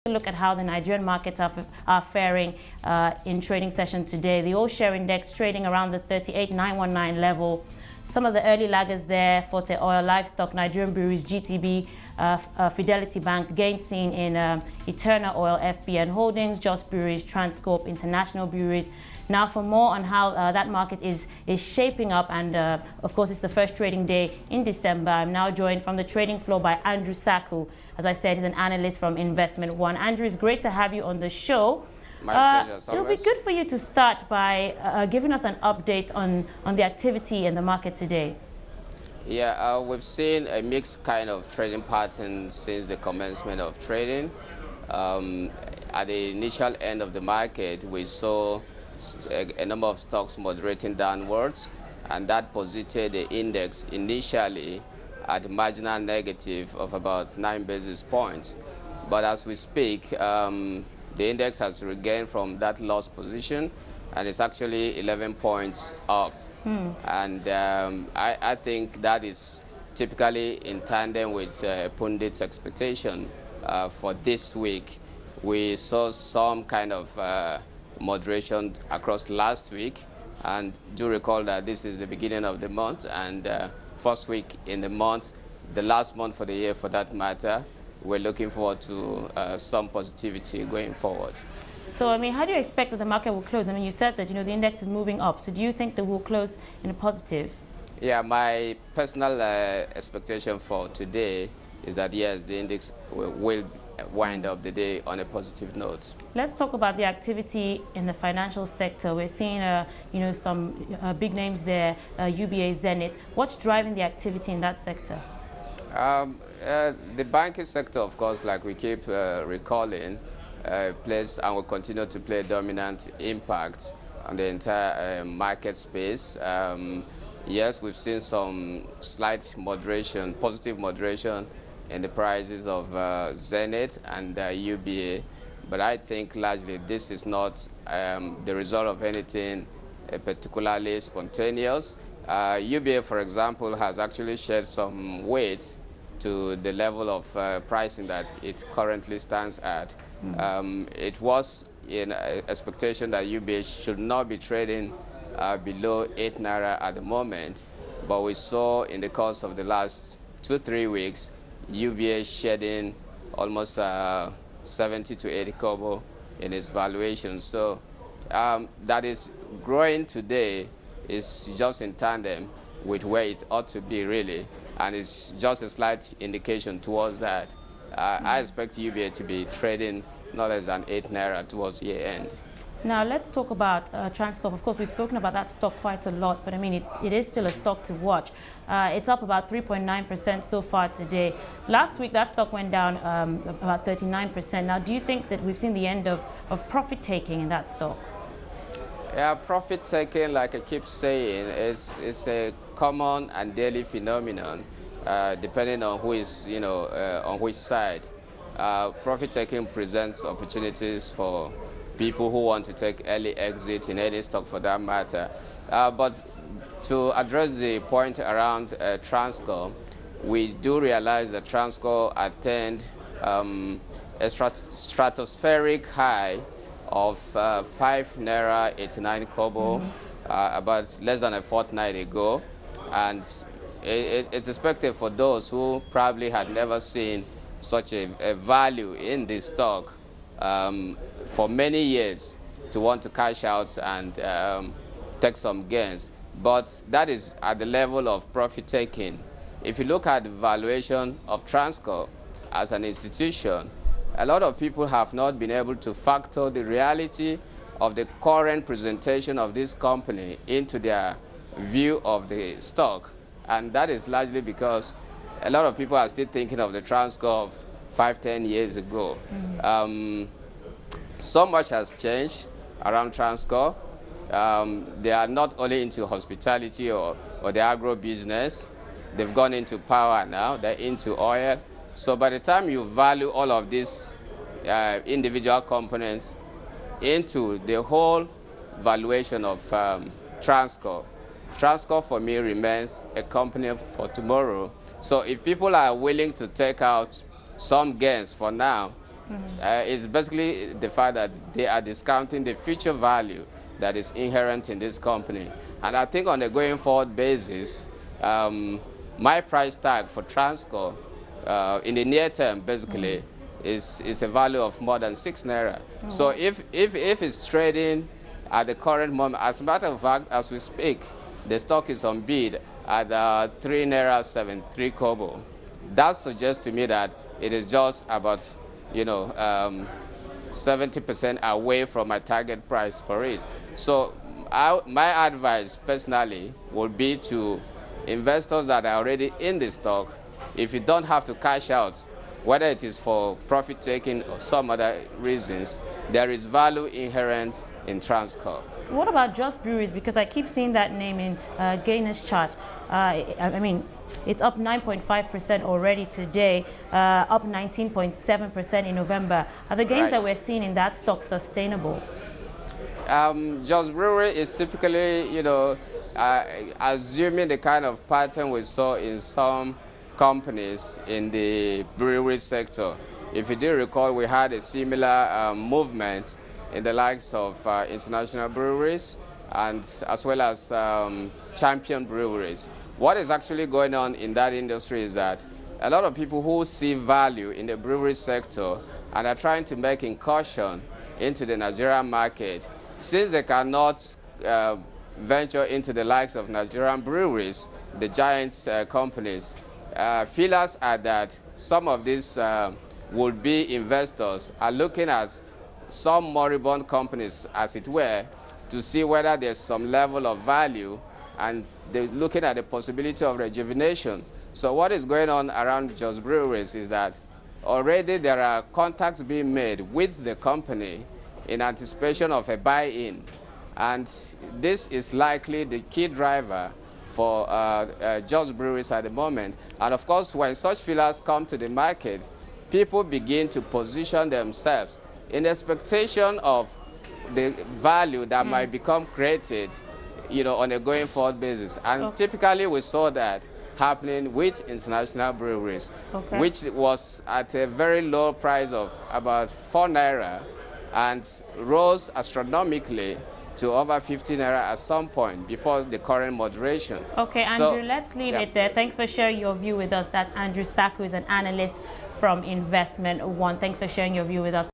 a look at how the Nigerian markets are faring in trading session today. The all-share index trading around the 38,919 level. Some of the early laggers there: Forte Oil, Livestock, Nigerian Breweries, GTB, Fidelity Bank, gains seen in Eternal Oil, FBN Holdings, Just Breweries, Transcorp, International Breweries. Now, for more on how that market is shaping up, and of course it's the first trading day in December, I'm now joined from the trading floor by Andrew Saku. As I said, he's an analyst from Investment One. Andrew, it's great to have you on the show. My pleasure. It'll be good for you to start by giving us an update on the activity in the market today. Yeah, we've seen a mixed kind of trading pattern since the commencement of trading. At the initial end of the market, we saw a number of stocks moderating downwards, and that posited the index initially at a marginal negative of about 9 basis points. But as we speak, the index has regained from that lost position, and it's actually 11 points up. And I think that is typically in tandem with pundits' expectation for this week. We saw some kind of moderation across last week, and do recall that this is the beginning of the month, and first week in the month, the last month for the year for that matter. We're looking forward to some positivity going forward. So, I mean, how do you expect that the market will close? I mean, you said that, the index is moving up. So do you think that we'll close in a positive? Yeah, my personal expectation for today is that, yes, the index will wind up the day on a positive note. Let's talk about the activity in the financial sector. We're seeing, some big names there, UBA, Zenith. What's driving the activity in that sector? The banking sector, of course, like we keep recalling, plays and will continue to play a dominant impact on the entire market space. Yes, we've seen some slight moderation, positive moderation in the prices of Zenith and UBA, but I think largely this is not the result of anything particularly spontaneous. UBA, for example, has actually shed some weight to the level of pricing that it currently stands at. It was in expectation that UBA should not be trading below 8 naira at the moment, but we saw in the course of the last 2-3 weeks UBA shedding almost 70 to 80 kobo in its valuation. So that is growing today is just in tandem with where it ought to be, really, and it's just a slight indication towards that. I expect UBA to be trading not less than 8 naira towards year end. Now let's talk about Transcorp. Of course, we've spoken about that stock quite a lot, but I mean, it is still a stock to watch. It's up about 3.9% so far today. Last week, that stock went down about 39%. Now, do you think that we've seen the end of profit taking in that stock? Yeah, profit taking, like I keep saying, is a common and daily phenomenon, depending on who is, on which side. Profit taking presents opportunities for people who want to take early exit in any stock for that matter. But to address the point around Transcorp, we do realize that Transcorp attained a stratospheric high of 5 naira 89 kobo about less than a fortnight ago, and it's expected for those who probably had never seen such a value in this stock for many years to want to cash out and take some gains. But that is at the level of profit taking. If you look at the valuation of Transcorp as an institution, a lot of people have not been able to factor the reality of the current presentation of this company into their view of the stock. And that is largely because a lot of people are still thinking of the Transcorp 5-10 years ago. So much has changed around Transcorp. They are not only into hospitality or the agro business. They've gone into power now. They're into oil. So by the time you value all of these individual components into the whole valuation of Transcorp, Transcorp for me remains a company for tomorrow. So if people are willing to take out some gains for now, It's basically the fact that they are discounting the future value that is inherent in this company. And I think on a going forward basis, my price tag for Transcorp in the near term basically is a value of more than 6 naira. So if it's trading at the current moment, as a matter of fact, as we speak, the stock is on bid at 3 naira 73 kobo. That suggests to me that it is just about 70% away from my target price for it. So my advice personally would be to investors that are already in the stock, if you don't have to cash out, whether it is for profit taking or some other reasons, there is value inherent in Transcorp. What about Just Breweries? Because I keep seeing that name in Gainer's chart. I mean, it's up 9.5% already today, up 19.7% in November. Are the gains that we're seeing in that stock sustainable? Just Brewery is typically, assuming the kind of pattern we saw in some companies in the brewery sector. If you do recall, we had a similar movement in the likes of international breweries and as well as champion breweries. What is actually going on in that industry is that a lot of people who see value in the brewery sector and are trying to make incursion into the Nigerian market, since they cannot venture into the likes of Nigerian breweries, the giant companies, feelers are that some of these would-be investors are looking at some moribund companies, as it were, to see whether there's some level of value, and they're looking at the possibility of rejuvenation. So what is going on around Just Breweries is that already there are contacts being made with the company in anticipation of a buy-in. And this is likely the key driver for Just Breweries at the moment. And of course, when such fillers come to the market, people begin to position themselves in expectation of the value that might become created, on a going forward basis. And typically we saw that happening with international breweries, which was at a very low price of about 4 naira and rose astronomically to over 50 naira at some point before the current moderation. Okay, Andrew, let's leave it there. Thanks for sharing your view with us. That's Andrew Saku, who's an analyst from Investment One. Thanks for sharing your view with us.